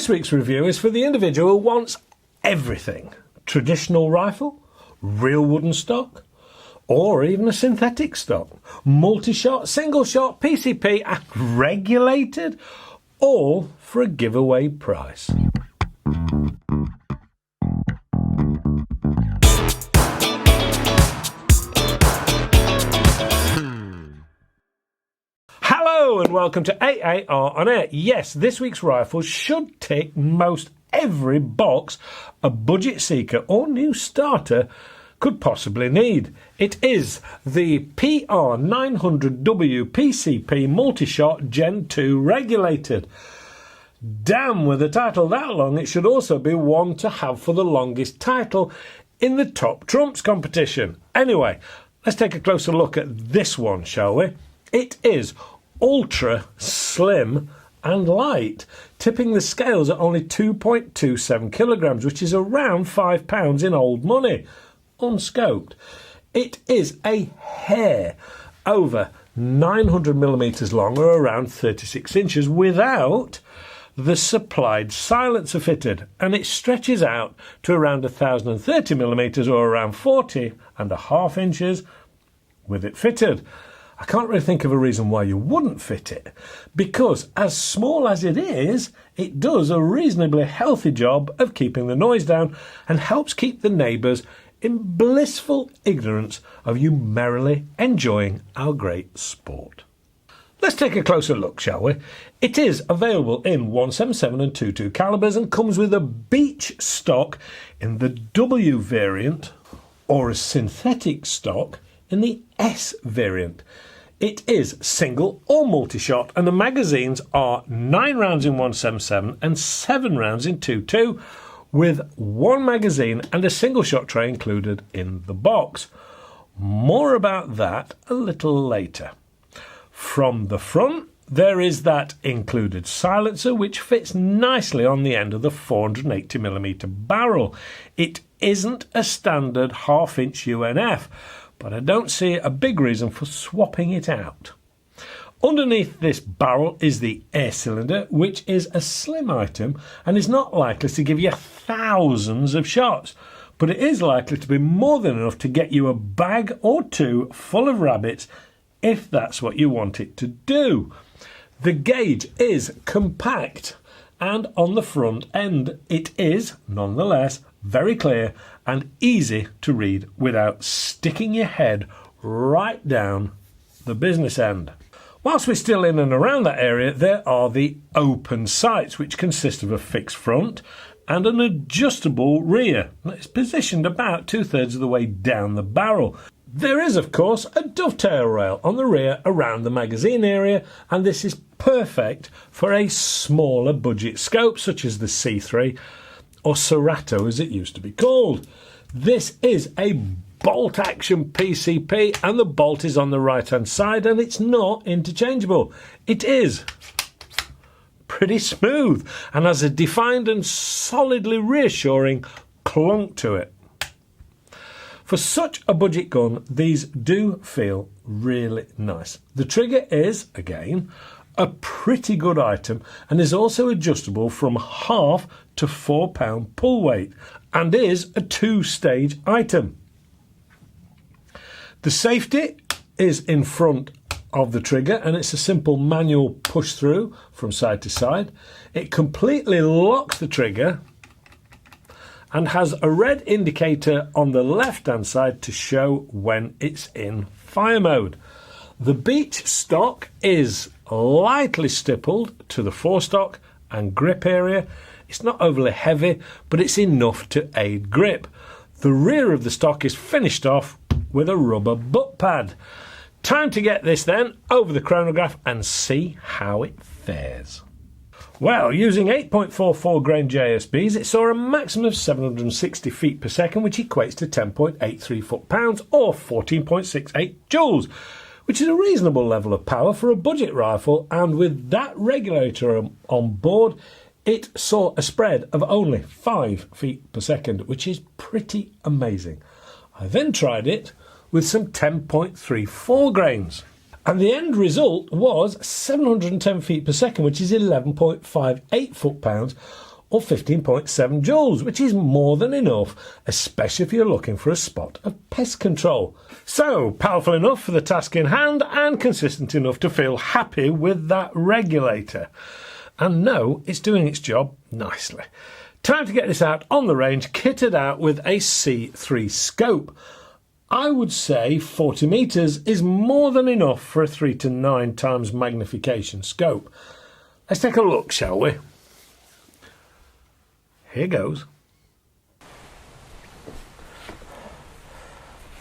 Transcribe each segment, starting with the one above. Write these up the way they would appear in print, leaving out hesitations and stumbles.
This week's review is for the individual who wants everything. Traditional rifle, real wooden stock, or even a synthetic stock. Multi-shot, single shot, PCP and regulated, all for a giveaway price. Hello and welcome to AAR on Air. Yes, this week's rifle should tick most every box a budget seeker or new starter could possibly need. It is the PR900W PCP Multi-Shot Gen 2 regulated. Damn, with a title that long, it should also be one to have for the longest title in the Top Trumps competition. Anyway, let's take a closer look at this one, shall we? It is ultra slim and light, tipping the scales at only 2.27 kilograms, which is around £5 in old money, unscoped. It is a hair over 900 millimetres long, or around 36 inches, without the supplied silencer fitted, and it stretches out to around 1030 millimetres, or around 40.5 inches with it fitted. I can't really think of a reason why you wouldn't fit it, because as small as it is, it does a reasonably healthy job of keeping the noise down and helps keep the neighbours in blissful ignorance of you merrily enjoying our great sport. Let's take a closer look, shall we? It is available in 177 and 22 calibers and comes with a beach stock in the W variant or a synthetic stock in the S variant. It is single or multi-shot, and the magazines are 9 rounds in 177 and 7 rounds in 22, with one magazine and a single shot tray included in the box. More about that a little later. From the front, there is that included silencer, which fits nicely on the end of the 480mm barrel. It isn't a standard half-inch UNF, but I don't see a big reason for swapping it out. Underneath this barrel is the air cylinder, which is a slim item and is not likely to give you thousands of shots, but it is likely to be more than enough to get you a bag or two full of rabbits if that's what you want it to do. The gauge is compact, and on the front end it is, nonetheless, very clear and easy to read without sticking your head right down the business end. Whilst we're still in and around that area, there are the open sights, which consist of a fixed front and an adjustable rear. It's positioned about 2/3 of the way down the barrel. There is, of course, a dovetail rail on the rear around the magazine area, and this is perfect for a smaller budget scope such as the C3 or Cerato as it used to be called. This is a bolt action PCP, and the bolt is on the right hand side and it's not interchangeable. It is pretty smooth and has a defined and solidly reassuring clunk to it. For such a budget gun, these do feel really nice. The trigger is, again, a pretty good item and is also adjustable from half to £4 pull weight and is a 2-stage item. The safety is in front of the trigger and it's a simple manual push through from side to side. It completely locks the trigger and has a red indicator on the left hand side to show when it's in fire mode. The beach stock is lightly stippled to the forestock and grip area. It's not overly heavy, but it's enough to aid grip. The rear of the stock is finished off with a rubber butt pad. Time to get this then over the chronograph and see how it fares. Well, using 8.44 grain JSBs, it saw a maximum of 760 feet per second, which equates to 10.83 foot-pounds or 14.68 joules, which is a reasonable level of power for a budget rifle, and with that regulator on board, it saw a spread of only 5 feet per second, which is pretty amazing. I then tried it with some 10.34 grains. And the end result was 710 feet per second, which is 11.58 foot-pounds, or 15.7 joules, which is more than enough, especially if you're looking for a spot of pest control. So, powerful enough for the task in hand and consistent enough to feel happy with that regulator. And know it's doing its job nicely. Time to get this out on the range, kitted out with a C3 scope. I would say 40 metres is more than enough for a 3 to 9 times magnification scope. Let's take a look, shall we? Here goes.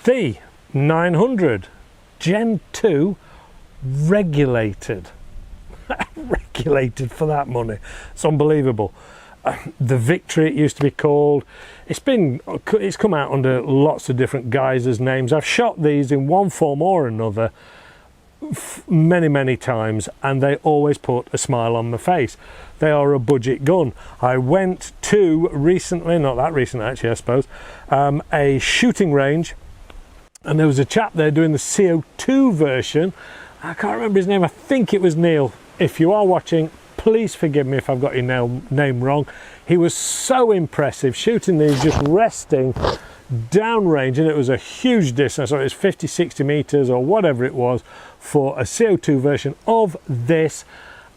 The 900 Gen 2 regulated. Regulated for that money. It's unbelievable. The Victory, it used to be called. It's come out under lots of different guises, names. I've shot these in one form or another many times, and they always put a smile on my face. They are a budget gun. I went to recently, not that recent actually I suppose, a shooting range, and there was a chap there doing the CO2 version. I can't remember his name. I think it was Neil. If you are watching, please forgive me if I've got your name wrong. He was so impressive shooting these just resting downrange, and it was a huge distance, so it was 50-60 meters or whatever it was for a CO2 version of this,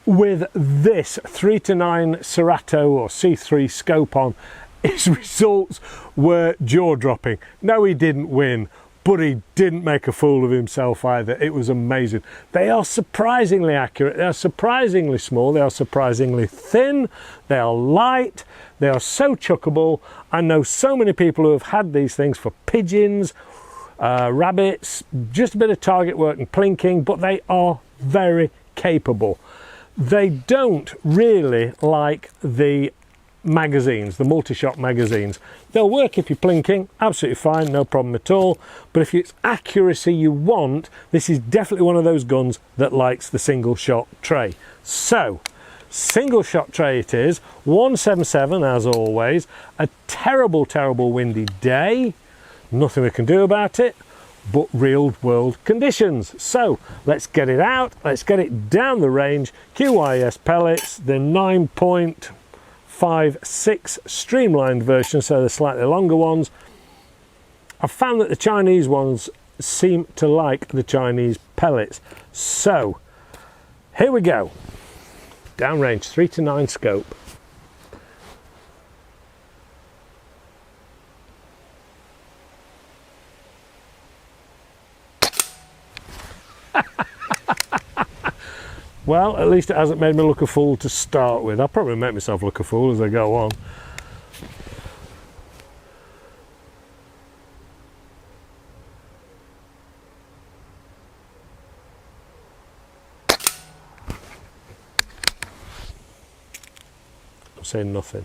with this 3 to 9 Cerato or C3 scope on. His results were jaw-dropping. No, he didn't win, but he didn't make a fool of himself either. It was amazing. They are surprisingly accurate, they are surprisingly small, they are surprisingly thin, they are light, they are so chuckable. I know so many people who have had these things for pigeons, rabbits, just a bit of target work and plinking, but they are very capable. They don't really like the magazines, the multi-shot magazines. They'll work if you're plinking, absolutely fine, no problem at all, but if it's accuracy you want, this is definitely one of those guns that likes the single shot tray. So, single shot tray it is, 177 as always, a terrible windy day, nothing we can do about it, but real world conditions. So let's get it out, let's get it down the range. QYS pellets, the 9.56 streamlined version, so the slightly longer ones. I've found that the Chinese ones seem to like the Chinese pellets. So here we go. Downrange 3 to 9 scope. Well, at least it hasn't made me look a fool to start with. I'll probably make myself look a fool as I go on. I'm saying nothing.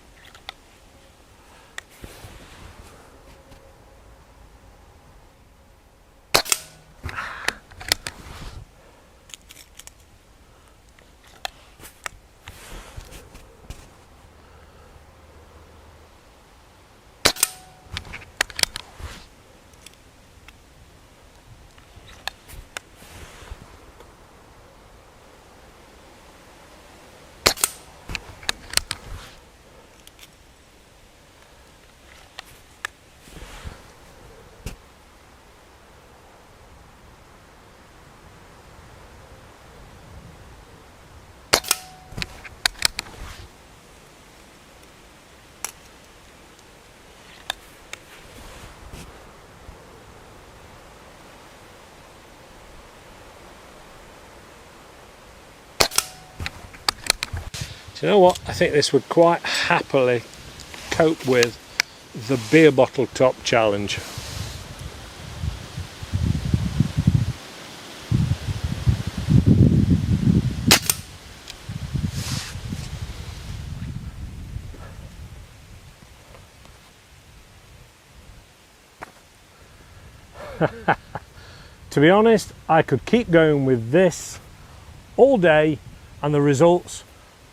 Do you know what? I think this would quite happily cope with the beer bottle top challenge. To be honest, I could keep going with this all day and the results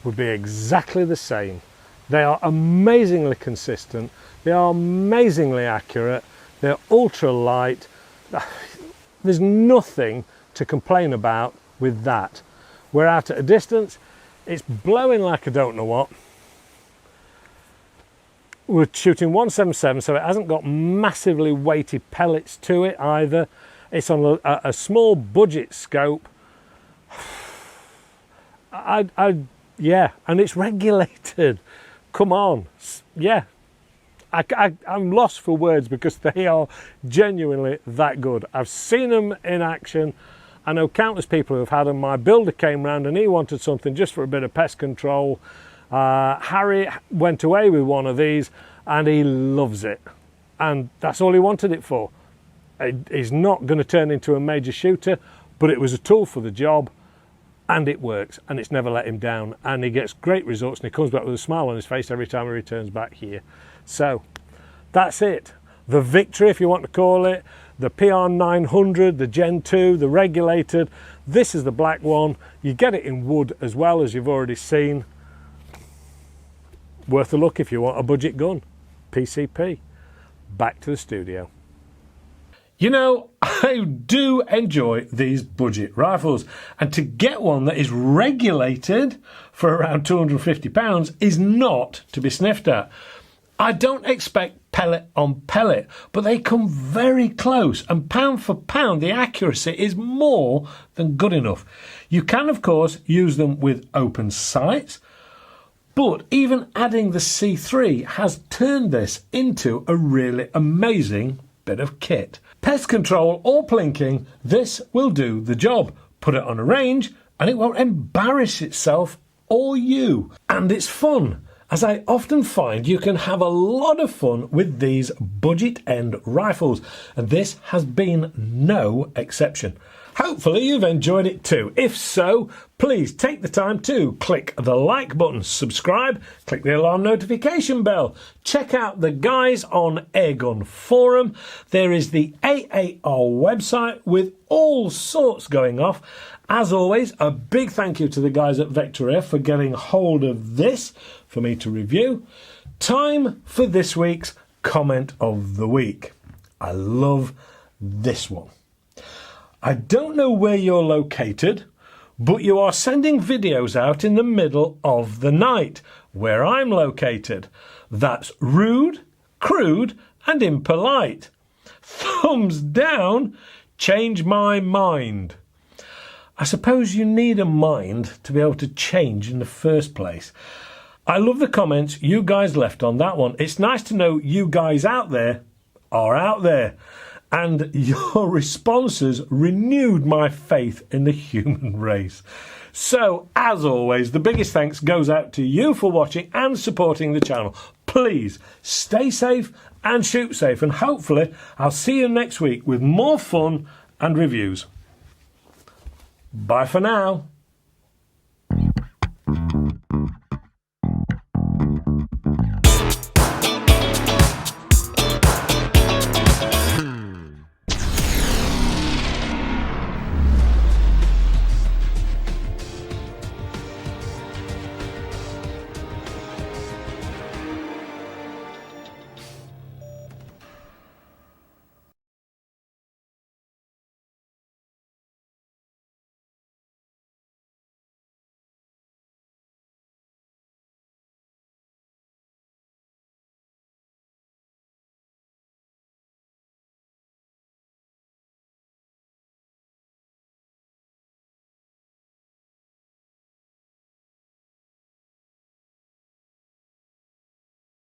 would be exactly the same. They are amazingly consistent, they are amazingly accurate, they're ultra light. There's nothing to complain about with that. We're out at a distance, it's blowing like I don't know what. We're shooting 177, so it hasn't got massively weighty pellets to it either. It's on a small budget scope. Yeah, and it's regulated. Come on, yeah. I'm lost for words because they are genuinely that good. I've seen them in action. I know countless people who've had them. My builder came round and he wanted something just for a bit of pest control. Harry went away with one of these and he loves it. And that's all he wanted it for. He's not going to turn into a major shooter, but it was a tool for the job and it works and it's never let him down. And he gets great results and he comes back with a smile on his face every time he returns back here. So that's it. The victory, if you want to call it, the PR900, the Gen 2, the regulated. This is the black one. You get it in wood as well, as you've already seen. Worth a look if you want a budget gun. PCP. Back to the studio. You know, I do enjoy these budget rifles, and to get one that is regulated for around £250 is not to be sniffed at. I don't expect pellet on pellet, but they come very close, and pound for pound the accuracy is more than good enough. You can of course use them with open sights, but even adding the C3 has turned this into a really amazing bit of kit. Pest control or plinking, this will do the job. Put it on a range and it won't embarrass itself or you. And it's fun, as I often find you can have a lot of fun with these budget end rifles, and this has been no exception. Hopefully you've enjoyed it too. If so, please take the time to click the like button, subscribe, click the alarm notification bell. Check out the guys on Airgun forum. There is the AAR website with all sorts going off. As always, a big thank you to the guys at Vector Air for getting hold of this for me to review. Time for this week's comment of the week. I love this one. I don't know where you're located, but you are sending videos out in the middle of the night, where I'm located. That's rude, crude, and impolite. Thumbs down, change my mind. I suppose you need a mind to be able to change in the first place. I love the comments you guys left on that one. It's nice to know you guys out there are out there. And your responses renewed my faith in the human race. So, as always, the biggest thanks goes out to you for watching and supporting the channel. Please stay safe and shoot safe, and hopefully I'll see you next week with more fun and reviews. Bye for now.